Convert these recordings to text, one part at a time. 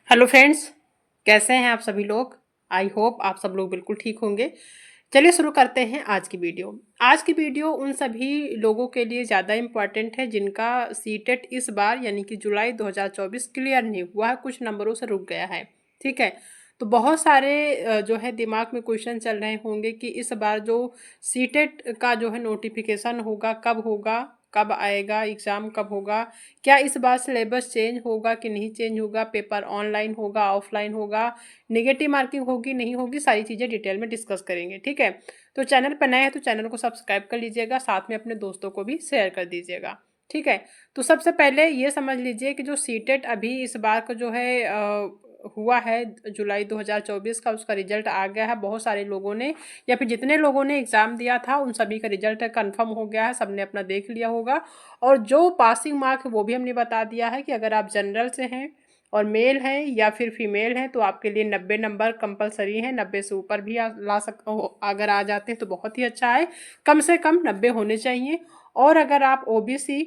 Hello friends, कैसे हैं आप सभी लोग। आई होप आप सब लोग बिल्कुल ठीक होंगे। चलिए शुरू करते हैं आज की वीडियो। आज की वीडियो उन सभी लोगों के लिए ज़्यादा इम्पॉर्टेंट है जिनका सीटेट इस बार यानी कि जुलाई 2024 क्लियर नहीं हुआ है, कुछ नंबरों से रुक गया है। ठीक है, तो बहुत सारे जो है दिमाग में क्वेश्चन चल रहे होंगे कि इस बार जो सीटेट का जो है नोटिफिकेशन होगा कब होगा, कब आएगा, एग्ज़ाम कब होगा, क्या इस बार सिलेबस चेंज होगा कि नहीं चेंज होगा, पेपर ऑनलाइन होगा ऑफलाइन होगा, नेगेटिव मार्किंग होगी नहीं होगी, सारी चीज़ें डिटेल में डिस्कस करेंगे। ठीक है, तो चैनल पर नए हैं तो चैनल को सब्सक्राइब कर लीजिएगा, साथ में अपने दोस्तों को भी शेयर कर दीजिएगा। ठीक है, तो सबसे पहले ये समझ लीजिए कि जो सीटेट अभी इस बार का जो है हुआ है जुलाई 2024 का, उसका रिजल्ट आ गया है। बहुत सारे लोगों ने या फिर जितने लोगों ने एग्ज़ाम दिया था उन सभी का रिजल्ट कंफर्म हो गया है, सबने अपना देख लिया होगा। और जो पासिंग मार्क है वो भी हमने बता दिया है कि अगर आप जनरल से हैं और मेल हैं या फिर फीमेल हैं तो आपके लिए 90 नंबर कंपलसरी हैं। 90 से ऊपर भी ला सक अगर आ जाते हैं तो बहुत ही अच्छा है, कम से कम 90 होने चाहिए। और अगर आप ओबीसी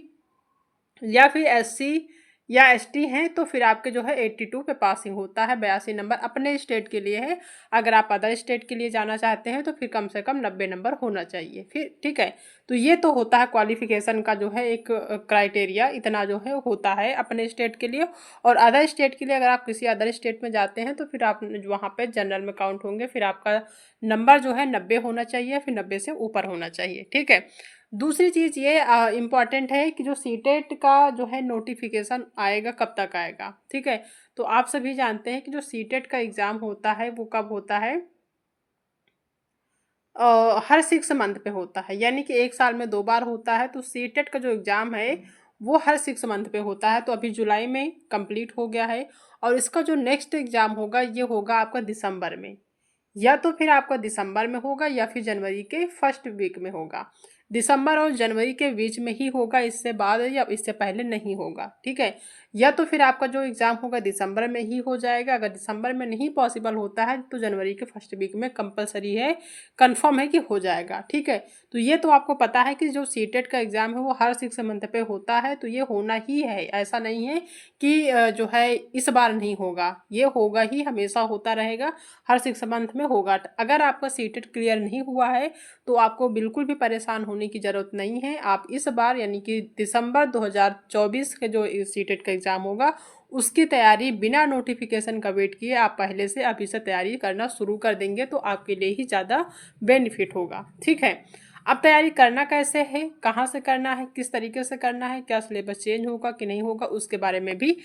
या फिर एससी या एसटी हैं तो फिर आपके जो है 82 पे पासिंग होता है। 82 नंबर अपने स्टेट के लिए है, अगर आप अदर स्टेट के लिए जाना चाहते हैं तो फिर कम से कम 90 नंबर होना चाहिए फिर। ठीक है, तो ये तो होता है क्वालिफिकेशन का जो है एक क्राइटेरिया, इतना जो है होता है अपने स्टेट के लिए। और अदर स्टेट के लिए अगर आप किसी अदर स्टेट में जाते हैं तो फिर आप वहाँ पे जनरल में काउंट होंगे, फिर आपका नंबर जो है 90 होना चाहिए, फिर 90 से ऊपर होना चाहिए। ठीक है, दूसरी चीज़ ये इम्पॉर्टेंट है कि जो सीटेट का जो है नोटिफिकेशन आएगा कब तक आएगा। ठीक है, तो आप सभी जानते हैं कि जो सीटेट का एग्ज़ाम होता है वो कब होता है, हर 6 मंथ पे होता है, यानी कि एक साल में 2 बार होता है। तो सीटेट का जो एग्ज़ाम है वो हर 6 मंथ पे होता है। तो अभी जुलाई में कंप्लीट हो गया है और इसका जो नेक्स्ट एग्ज़ाम होगा ये होगा आपका दिसंबर में, या तो फिर आपका दिसंबर में होगा या फिर जनवरी के फर्स्ट वीक में होगा। दिसंबर और जनवरी के बीच में ही होगा, इससे बाद या इससे पहले नहीं होगा। ठीक है, या तो फिर आपका जो एग्ज़ाम होगा दिसंबर में ही हो जाएगा, अगर दिसंबर में नहीं पॉसिबल होता है तो जनवरी के फर्स्ट वीक में कंपलसरी है, कंफर्म है कि हो जाएगा। ठीक है, तो ये तो आपको पता है कि जो सीटेट का एग्ज़ाम है वो हर 6 मंथ पे होता है, तो ये होना ही है। ऐसा नहीं है कि जो है इस बार नहीं होगा, ये होगा ही, हमेशा होता रहेगा, हर 6 मंथ में होगा। अगर आपका सीटेट क्लियर नहीं हुआ है तो आपको बिल्कुल भी परेशान होने की ज़रूरत नहीं है। आप इस बार यानी कि दिसंबर 2024 के जो सीटेट का एग्ज़ाम होगा उसकी तैयारी बिना नोटिफिकेशन का वेट किए आप पहले से अभी से तैयारी करना शुरू कर देंगे तो आपके लिए ही ज़्यादा बेनिफिट होगा। ठीक है, अब तैयारी करना कैसे है, कहाँ से करना है, किस तरीके से करना है, क्या सिलेबस चेंज होगा कि नहीं होगा, उसके बारे में भी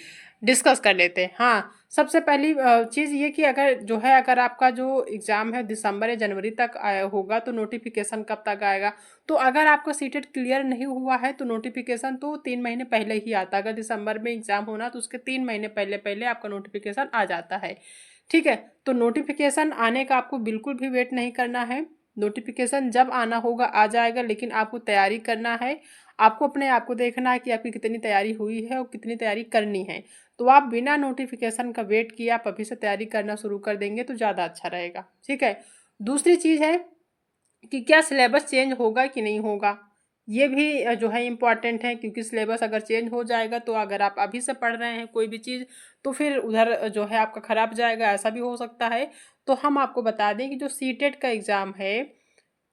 डिस्कस कर लेते हैं। हाँ, सबसे पहली चीज़ ये कि अगर आपका जो एग्ज़ाम है दिसंबर या जनवरी तक आया होगा तो नोटिफिकेशन कब तक आएगा। तो अगर आपका सीटेट क्लियर नहीं हुआ है तो नोटिफिकेशन तो 3 महीने पहले ही आता है। अगर दिसंबर में एग्ज़ाम होना तो उसके 3 महीने पहले पहले आपका नोटिफिकेशन आ जाता है। ठीक है, तो नोटिफिकेशन आने का आपको बिल्कुल भी वेट नहीं करना है। नोटिफिकेशन जब आना होगा आ जाएगा, लेकिन आपको तैयारी करना है। आपको अपने आप को देखना है कि आपकी कितनी तैयारी हुई है और कितनी तैयारी करनी है। तो आप बिना नोटिफिकेशन का वेट किए आप अभी से तैयारी करना शुरू कर देंगे तो ज़्यादा अच्छा रहेगा। ठीक है, दूसरी चीज़ है कि क्या सिलेबस चेंज होगा कि नहीं होगा, ये भी जो है इम्पॉर्टेंट है, क्योंकि सिलेबस अगर चेंज हो जाएगा तो अगर आप अभी से पढ़ रहे हैं कोई भी चीज़ तो फिर उधर जो है आपका ख़राब जाएगा, ऐसा भी हो सकता है। तो हम आपको बता दें कि जो सीटेट का एग्ज़ाम है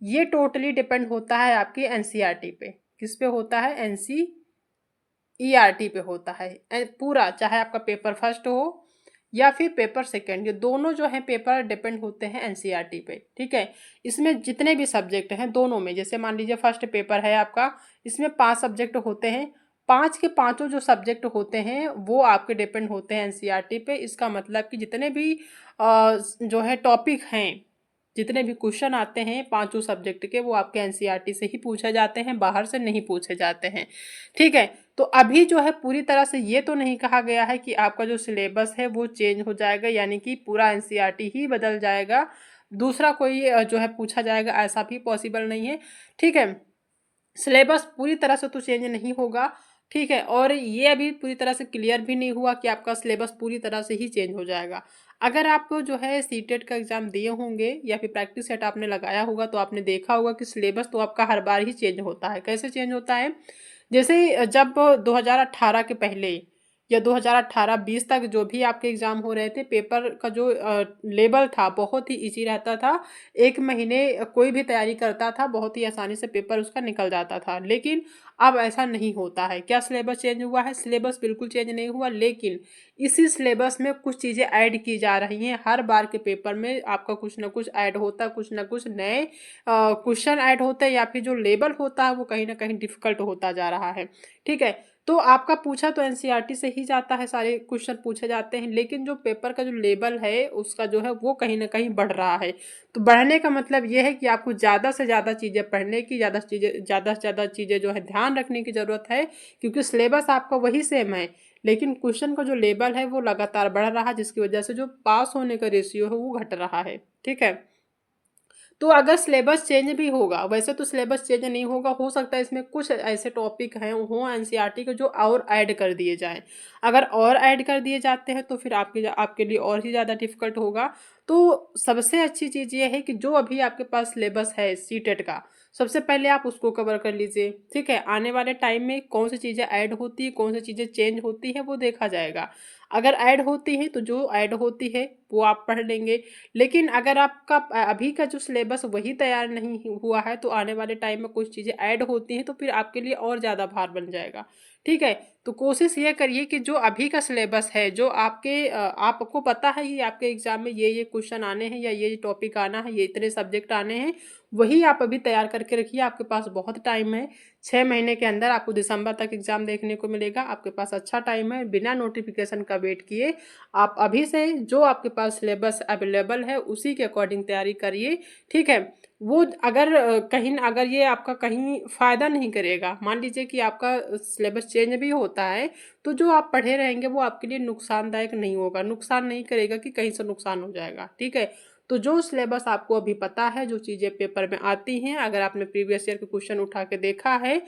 ये टोटली डिपेंड होता है आपकी एनसीईआरटी पे। किस पे होता है, एनसीईआरटी पे होता है पूरा, चाहे आपका पेपर फर्स्ट हो या फिर पेपर सेकंड, ये दोनों जो है पेपर डिपेंड होते हैं एनसीईआरटी पे। ठीक है, इसमें जितने भी सब्जेक्ट हैं दोनों में, जैसे मान लीजिए फर्स्ट पेपर है आपका, इसमें 5 सब्जेक्ट होते हैं, 5 के 5 जो सब्जेक्ट होते हैं वो आपके डिपेंड होते हैं एनसीईआरटी पे। इसका मतलब कि जितने भी जो है टॉपिक हैं, जितने भी क्वेश्चन आते हैं 5 सब्जेक्ट के वो आपके एनसीईआरटी से ही पूछे जाते हैं, बाहर से नहीं पूछे जाते हैं। ठीक है, तो अभी जो है पूरी तरह से ये तो नहीं कहा गया है कि आपका जो सिलेबस है वो चेंज हो जाएगा, यानी कि पूरा एनसीईआरटी ही बदल जाएगा, दूसरा कोई जो है पूछा जाएगा, ऐसा भी पॉसिबल नहीं है। ठीक है, सिलेबस पूरी तरह से तो चेंज नहीं होगा। ठीक है, और ये अभी पूरी तरह से क्लियर भी नहीं हुआ कि आपका सिलेबस पूरी तरह से ही चेंज हो जाएगा। अगर आप जो है सीटेट का एग्ज़ाम दिए होंगे या फिर प्रैक्टिस सेट आपने लगाया होगा तो आपने देखा होगा कि सिलेबस तो आपका हर बार ही चेंज होता है। कैसे चेंज होता है, जैसे जब 2018 के पहले या 2018-20 तक जो भी आपके एग्ज़ाम हो रहे थे, पेपर का जो लेवल था बहुत ही ईज़ी रहता था। 1 महीने कोई भी तैयारी करता था, बहुत ही आसानी से पेपर उसका निकल जाता था। लेकिन अब ऐसा नहीं होता है। क्या सिलेबस चेंज हुआ है? सिलेबस बिल्कुल चेंज नहीं हुआ, लेकिन इसी सिलेबस में कुछ चीज़ें ऐड की जा रही हैं। हर बार के पेपर में आपका कुछ न कुछ ऐड होता है, कुछ न कुछ नए क्वेश्चन ऐड होते हैं, या फिर जो लेवल होता है वो कहीं न कहीं डिफ़िकल्ट होता जा रहा है। ठीक है? तो आपका पूछा तो एनसीईआरटी से ही जाता है, सारे क्वेश्चन पूछे जाते हैं, लेकिन जो पेपर का जो लेवल है उसका जो है वो कहीं न कहीं बढ़ रहा है। तो बढ़ने का मतलब ये है कि आपको ज़्यादा से ज़्यादा चीज़ें पढ़ने की, ज़्यादा से ज़्यादा चीज़ें जो है ध्यान रखने की ज़रूरत है, क्योंकि सिलेबस आपका वही सेम है, लेकिन क्वेश्चन का जो लेवल है वो लगातार बढ़ रहा है, जिसकी वजह से जो पास होने का रेशियो है वो घट रहा है। ठीक है? तो अगर सिलेबस चेंज भी होगा, वैसे तो सिलेबस चेंज नहीं होगा, हो सकता है इसमें कुछ ऐसे टॉपिक हैं हों एनसीईआरटी के जो और ऐड कर दिए जाएँ। अगर और ऐड कर दिए जाते हैं तो फिर आपके लिए और ही ज़्यादा डिफ़िकल्ट होगा। तो सबसे अच्छी चीज़ ये है कि जो अभी आपके पास सिलेबस है सीटेट का, सबसे पहले आप उसको कवर कर लीजिए, ठीक है? आने वाले टाइम में कौन-सी चीज़ें ऐड होती हैं, कौन-सी चीज़ें चेंज होती हैं, वो देखा जाएगा। अगर ऐड होती हैं, तो जो ऐड होती है, वो आप पढ़ लेंगे। लेकिन अगर आपका अभी का जो सिलेबस वही तैयार नहीं हुआ है, तो आने वाले टाइम में कुछ चीज़ें ऐड होती हैं, तो फिर आपके लिए और ज़्यादा भार बन जाएगा। ठीक है? तो कोशिश ये करिए कि जो अभी का सिलेबस है, जो आपको पता है कि आपके एग्ज़ाम में ये क्वेश्चन आने हैं या ये टॉपिक आना है, ये इतने सब्जेक्ट आने हैं, वही आप अभी तैयार करके रखिए। आपके पास बहुत टाइम है, 6 महीने के अंदर आपको दिसंबर तक एग्ज़ाम देखने को मिलेगा। आपके पास अच्छा टाइम है, बिना नोटिफ़िकेशन का वेट किए आप अभी से जो आपके पास सिलेबस अवेलेबल है उसी के अकॉर्डिंग तैयारी करिए। ठीक है? वो अगर अगर ये आपका कहीं फ़ायदा नहीं करेगा, मान लीजिए कि आपका सिलेबस चेंज भी होता है, तो जो आप पढ़े रहेंगे वो आपके लिए नुकसानदायक नहीं होगा, नुकसान नहीं करेगा कि कहीं से नुकसान हो जाएगा। ठीक है? तो जो सिलेबस आपको अभी पता है, जो चीज़ें पेपर में आती हैं, अगर आपने प्रीवियस ईयर के क्वेश्चन उठा के देखा है,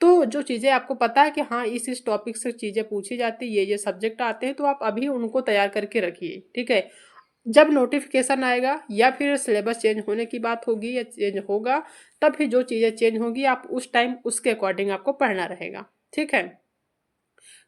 तो जो चीज़ें आपको पता है कि हाँ, इस टॉपिक से चीज़ें पूछी जाती हैं, ये सब्जेक्ट आते हैं, तो आप अभी उनको तैयार करके रखिए। ठीक है? जब नोटिफ़िकेशन आएगा या फिर सिलेबस चेंज होने की बात होगी या चेंज होगा, तब फिर जो चीज़ें चेंज होंगी आप उस टाइम उसके अकॉर्डिंग आपको पढ़ना रहेगा। ठीक है?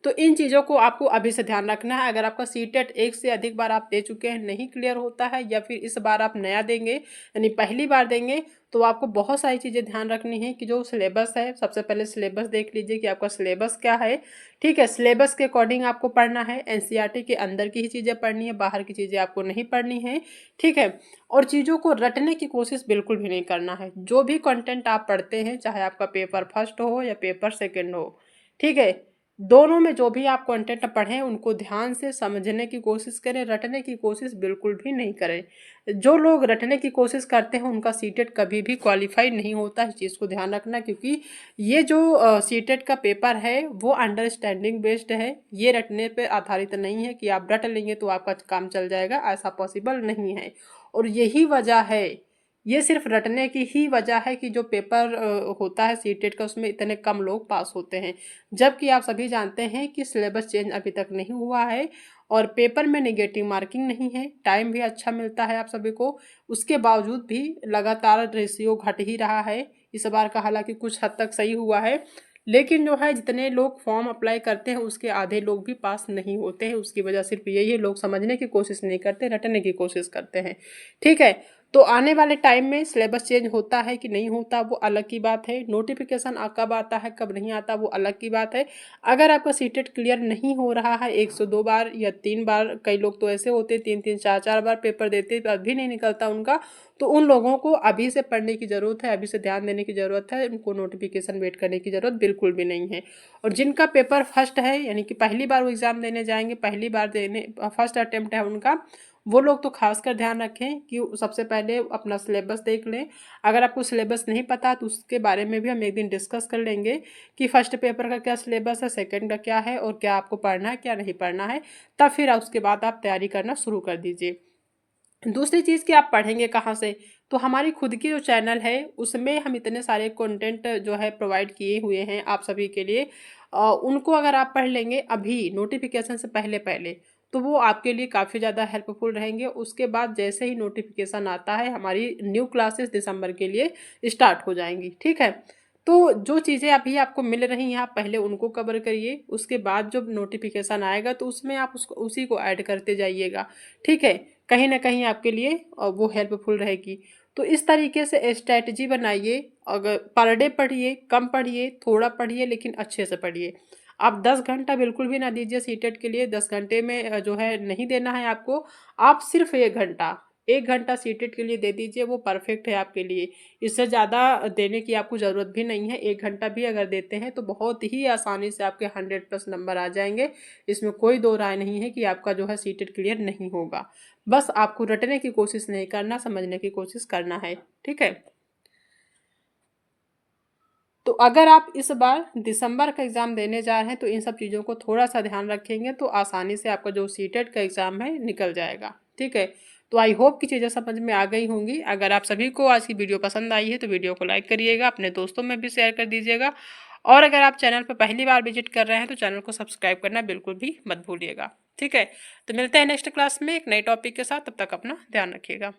तो इन चीज़ों को आपको अभी से ध्यान रखना है। अगर आपका सीटेट एक से अधिक बार आप दे चुके हैं, नहीं क्लियर होता है, या फिर इस बार आप नया देंगे, यानी पहली बार देंगे, तो आपको बहुत सारी चीज़ें ध्यान रखनी है कि जो सिलेबस है, सबसे पहले सिलेबस देख लीजिए कि आपका सिलेबस क्या है। ठीक है? सिलेबस के अकॉर्डिंग आपको पढ़ना है, एनसीईआरटी के अंदर की ही चीज़ें पढ़नी है, बाहर की चीज़ें आपको नहीं पढ़नी है। ठीक है? और चीज़ों को रटने की कोशिश बिल्कुल भी नहीं करना है। जो भी कंटेंट आप पढ़ते हैं, चाहे आपका पेपर फर्स्ट हो या पेपर सेकंड हो, ठीक है? दोनों में जो भी आप कंटेंट पढ़ें उनको ध्यान से समझने की कोशिश करें, रटने की कोशिश बिल्कुल भी नहीं करें। जो लोग रटने की कोशिश करते हैं उनका सीटेट कभी भी क्वालिफाई नहीं होता, इस चीज़ को ध्यान रखना, क्योंकि ये जो सीटेट का पेपर है वो अंडरस्टैंडिंग बेस्ड है, ये रटने पे आधारित नहीं है कि आप रट लेंगे तो आपका काम चल जाएगा, ऐसा पॉसिबल नहीं है। और यही वजह है, ये सिर्फ रटने की ही वजह है कि जो पेपर होता है सीटेट का, उसमें इतने कम लोग पास होते हैं। जबकि आप सभी जानते हैं कि सिलेबस चेंज अभी तक नहीं हुआ है और पेपर में नेगेटिव मार्किंग नहीं है, टाइम भी अच्छा मिलता है आप सभी को। उसके बावजूद भी लगातार रेशियो घट ही रहा है। इस बार का हालांकि कुछ हद तक सही हुआ है, लेकिन जो है जितने लोग फॉर्म अप्लाई करते हैं उसके आधे लोग भी पास नहीं होते हैं। उसकी वजह सिर्फ यही है, लोग समझने की कोशिश नहीं करते, रटने की कोशिश करते हैं। ठीक है? तो आने वाले टाइम में सिलेबस चेंज होता है कि नहीं होता वो अलग की बात है। नोटिफिकेशन कब आता है कब नहीं आता वो अलग की बात है। अगर आपका सीटेट क्लियर नहीं हो रहा है 102 बार या 3 बार, कई लोग तो ऐसे होते हैं 3-3 4-4 बार पेपर देते हैं अभी नहीं निकलता उनका, तो उन लोगों को अभी से पढ़ने की ज़रूरत है, अभी से ध्यान देने की ज़रूरत है। उनको नोटिफिकेशन वेट करने की ज़रूरत बिल्कुल भी नहीं है। और जिनका पेपर फर्स्ट है, यानी कि पहली बार वो एग्ज़ाम देने जाएंगे, पहली बार देने फर्स्ट अटेम्प्ट है उनका, वो लोग तो खासकर ध्यान रखें कि सबसे पहले अपना सिलेबस देख लें। अगर आपको सिलेबस नहीं पता तो उसके बारे में भी हम एक दिन डिस्कस कर लेंगे कि फर्स्ट पेपर का क्या सिलेबस है, सेकंड का क्या है, और क्या आपको पढ़ना है क्या नहीं पढ़ना है। तब फिर उसके बाद आप तैयारी करना शुरू कर दीजिए। दूसरी चीज़ कि आप पढ़ेंगे कहाँ से, तो हमारी खुद की जो चैनल है उसमें हम इतने सारे कंटेंट जो है प्रोवाइड किए हुए हैं आप सभी के लिए। उनको अगर आप पढ़ लेंगे अभी नोटिफिकेशन से पहले पहले, तो वो आपके लिए काफ़ी ज़्यादा हेल्पफुल रहेंगे। उसके बाद जैसे ही नोटिफिकेशन आता है, हमारी न्यू क्लासेस दिसंबर के लिए स्टार्ट हो जाएंगी। ठीक है? तो जो चीज़ें अभी आपको मिल रही हैं आप पहले उनको कवर करिए, उसके बाद जब नोटिफिकेशन आएगा तो उसमें आप उसको उसी को ऐड करते जाइएगा, ठीक है। कहीं ना कहीं आपके लिए वो हेल्पफुल रहेगी। तो इस तरीके से स्ट्रैटेजी बनाइए। अगर पर डे पढ़िए, कम पढ़िए, थोड़ा पढ़िए, लेकिन अच्छे से पढ़िए। आप 10 घंटा बिल्कुल भी ना दीजिए सीटेट के लिए। 10 घंटे में जो है नहीं देना है आपको। आप सिर्फ 1 घंटा, 1 घंटा सीटेट के लिए दे दीजिए, वो परफेक्ट है आपके लिए। इससे ज़्यादा देने की आपको ज़रूरत भी नहीं है। 1 घंटा भी अगर देते हैं तो बहुत ही आसानी से आपके 100+ नंबर आ जाएंगे। इसमें कोई दो राय नहीं है कि आपका जो है सीटेट क्लियर नहीं होगा। बस आपको रटने की कोशिश नहीं करना, समझने की कोशिश करना है, ठीक है। तो अगर आप इस बार दिसंबर का एग्ज़ाम देने जा रहे हैं तो इन सब चीज़ों को थोड़ा सा ध्यान रखेंगे तो आसानी से आपका जो सीटेट का एग्ज़ाम है निकल जाएगा, ठीक है। तो आई होप कि चीज़ें समझ में आ गई होंगी। अगर आप सभी को आज की वीडियो पसंद आई है तो वीडियो को लाइक करिएगा, अपने दोस्तों में भी शेयर कर दीजिएगा। और अगर आप चैनल पर पहली बार विजिट कर रहे हैं तो चैनल को सब्सक्राइब करना बिल्कुल भी मत भूलिएगा, ठीक है। तो मिलते हैं नेक्स्ट क्लास में एक नए टॉपिक के साथ। तब तक अपना ध्यान रखिएगा।